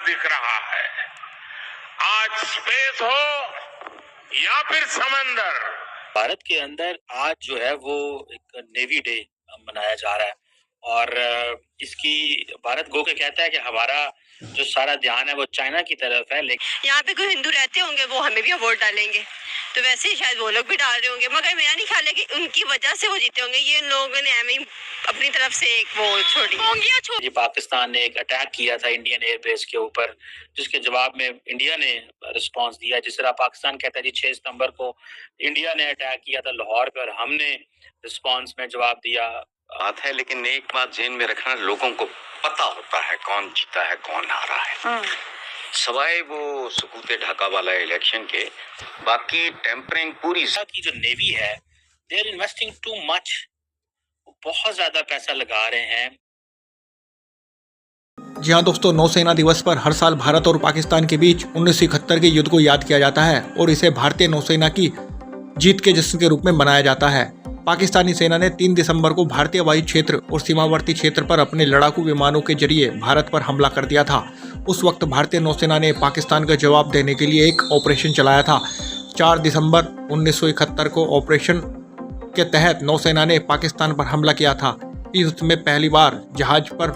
दिख रहा है। आज स्पेस हो या फिर समंदर, भारत के अंदर आज जो है वो एक नेवी डे मनाया जा रहा है और इसकी भारत गो के कहता है कि हमारा जो सारा ध्यान है वो चाइना की तरफ है, लेकिन यहाँ पे कोई हिंदू रहते होंगे वो हमें भी वोट डालेंगे, तो वैसे ही शायद वो लोग भी डाल रहे होंगे, मगर मेरा नहीं ख्याल है कि उनकी वजह से वो जीते होंगे। ये लोगों ने हमें अपनी तरफ से एक वो छोड़ी। ये पाकिस्तान ने एक अटैक किया था इंडियन एयरबेस के ऊपर, जिसके जवाब में इंडिया ने रिस्पांस दिया। जिस तरह पाकिस्तान कहता है जी 6 सितंबर को इंडिया ने अटैक किया था लाहौर पे और हमने रिस्पांस में जवाब दिया। बात है, लेकिन एक बात ज़हन में रखना, लोगों को पता होता है कौन जीता है कौन हारा है। सवाए वो सुकूते ढाका वाला इलेक्शन के, बाकी टेम्परिंग पूरी की जो नेवी है they are investing too much, बहुत ज्यादा पैसा लगा रहे हैं। जी हाँ दोस्तों, नौसेना दिवस पर हर साल भारत और पाकिस्तान के बीच 1971 के युद्ध को याद किया जाता है और इसे भारतीय नौसेना की जीत के जश्न के रूप में मनाया जाता है। पाकिस्तानी सेना ने 3 दिसंबर को भारतीय वायु क्षेत्र और सीमावर्ती क्षेत्र पर अपने लड़ाकू विमानों के जरिए भारत पर हमला कर दिया था। उस वक्त भारतीय नौसेना ने पाकिस्तान का जवाब देने के लिए एक ऑपरेशन चलाया था। 4 दिसंबर 1971 को ऑपरेशन के तहत नौसेना ने पाकिस्तान पर हमला किया था। इस युद्ध में पहली बार जहाज पर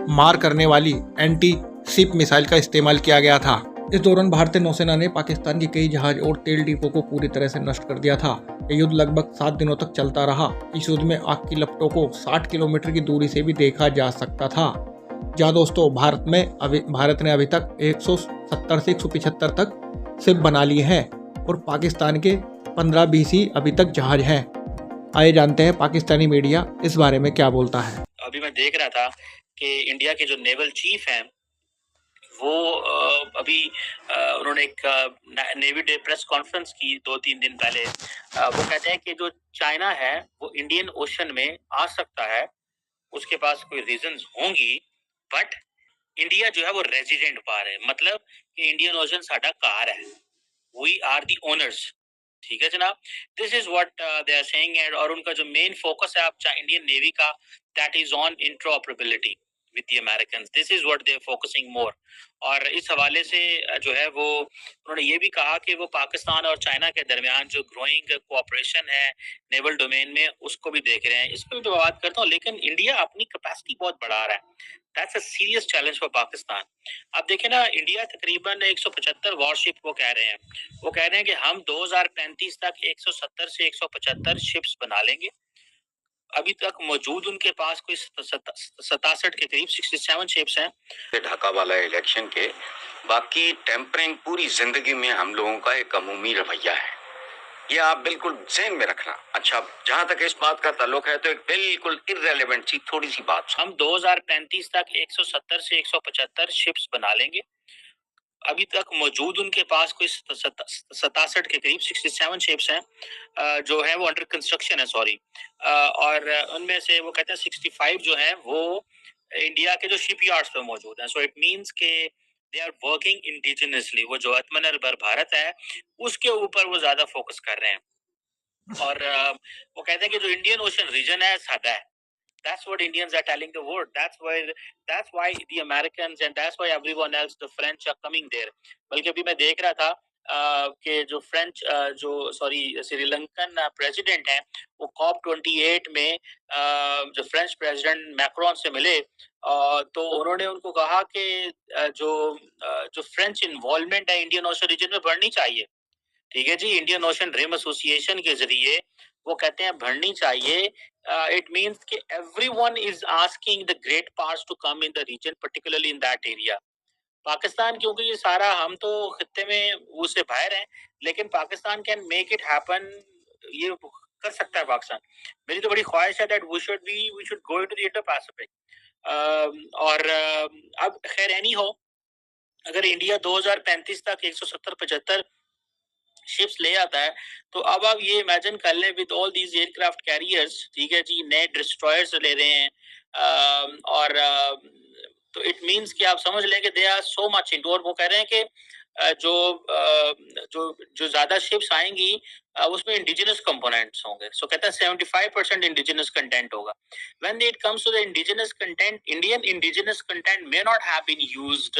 मार करने वाली एंटी शिप मिसाइल का इस्तेमाल किया गया था। इस दौरान भारतीय नौसेना ने पाकिस्तान के कई जहाज और तेल डिपो को पूरी तरह से नष्ट कर दिया था। यह युद्ध लगभग 7 दिनों तक चलता रहा। इस युद्ध में आग की लपटों को 60 किलोमीटर की दूरी से भी देखा जा सकता था। जहां दोस्तों भारत ने अभी तक 170 से 175 तक शिप बना लिए हैं और पाकिस्तान के 15-20 ही अभी तक जहाज हैं। आइए जानते हैं पाकिस्तानी मीडिया इस बारे में क्या बोलता है। अभी मैं देख रहा था कि इंडिया के जो नेवल चीफ हैं वो अभी उन्होंने एक नेवी डे प्रेस कॉन्फ्रेंस की 2-3 दिन पहले। वो कहते हैं कि जो चाइना है वो इंडियन ओशन में आ सकता है, उसके पास कोई रीजंस होंगी, बट इंडिया जो है वो रेजिडेंट पार है, मतलब कि इंडियन ओशन साडा कार है, वी आर दी ओनर्स। ठीक है जनाब, this is what they are saying. And और उनका जो मेन फोकस है आप इंडियन नेवी का, that is on interoperability with the Americans. This is what they are focusing more. और इस हवाले से जो है वो उन्होंने ये भी कहा कि वो पाकिस्तान और चाइना के दरमियान जो ग्रोइंग कोऑपरेशन है नेवल डोमेन में, उसको भी देख रहे हैं। इस पर भी मैं बात करता हूँ, लेकिन इंडिया अपनी कैपेसिटी बहुत बढ़ा रहा है। That's a serious challenge for Pakistan. अब देखें ना, इंडिया तकरीबन 175 वॉरशिप वो कह रहे हैं कि हम 2035 तक 170 से 175 शिप्स बना लेंगे। अभी तक मौजूद उनके पास कोई 67 के करीब 67 शिप्स हैं। ढाका वाला इलेक्शन के, बाकी टेम्परिंग पूरी जिंदगी में हम लोगों का एक अमूमी रवैया है, ये आप बिल्कुल ज़हन में रखना। अच्छा, जहां तक इस बात का ताल्लुक है तो एक बिल्कुल इररेलेवेंट सी थोड़ी सी बात, हम 2035 तक 170 से 175 शिप्स बना लेंगे। अभी तक मौजूद उनके पास कोई 67 के करीब 67 शिप्स हैं जो है वो अंडर कंस्ट्रक्शन है, सॉरी। और उनमें से वो कहते हैं 65 जो है वो इंडिया के जो शिपयार्ड्स पे मौजूद हैं। सो इट मींस के दे आर वर्किंग इंडिजिनसली। वो जो आत्मनिर्भर भारत है उसके ऊपर वो ज्यादा फोकस कर रहे हैं। और वो कहते हैं कि जो इंडियन ओशन रीजन है सादा है। That's what Indians are telling the world. That's why the Americans and that's why everyone else, the French are coming there. बल्कि अभी मैं देख रहा था कि जो फ्रेंच श्रीलंकन प्रेसिडेंट हैं वो COP28 में जो फ्रेंच प्रेसिडेंट मैक्रोन से मिले, तो उन्होंने उनको कहा कि जो फ्रेंच इन्वॉल्वमेंट है इंडियन ओशन रीजन में बढ़नी चाहिए। ठीक है जी, इंडियन ओशन रिम एसोसिएशन के जरिए वो कहते हैं बढ़नी चाहिए। इट मींस कि everyone is asking the great powers to come in the region, particularly in that area. Pakistan क्योंकि ये सारा, हम तो खित्ते में उससे बाहर हैं, लेकिन Pakistan can make it happen, ये कर सकता है पाकिस्तान। मेरी तो बड़ी ख्वाहिश है that we should go into the Indo Pacific. और अब खैर एनी हो, अगर इंडिया 2035 तक 170-75 शिप्स ले आता है तो अब आप ये इमेजिन कर लें with all these aircraft carriers, ठीक है जी, नए डिस्ट्रॉयर्स ले रहे हैं। और तो इट मींस कि आप समझ लें कि they are so much into. और वो कह रहे हैं कि जो ज्यादा शिप्स आएंगी उसमें इंडिजिनस कंपोनेंट्स होंगे। सो कहते हैं 75% इंडिजिनस कंटेंट होगा। When it comes to the indigenous content, Indian indigenous content may not have been used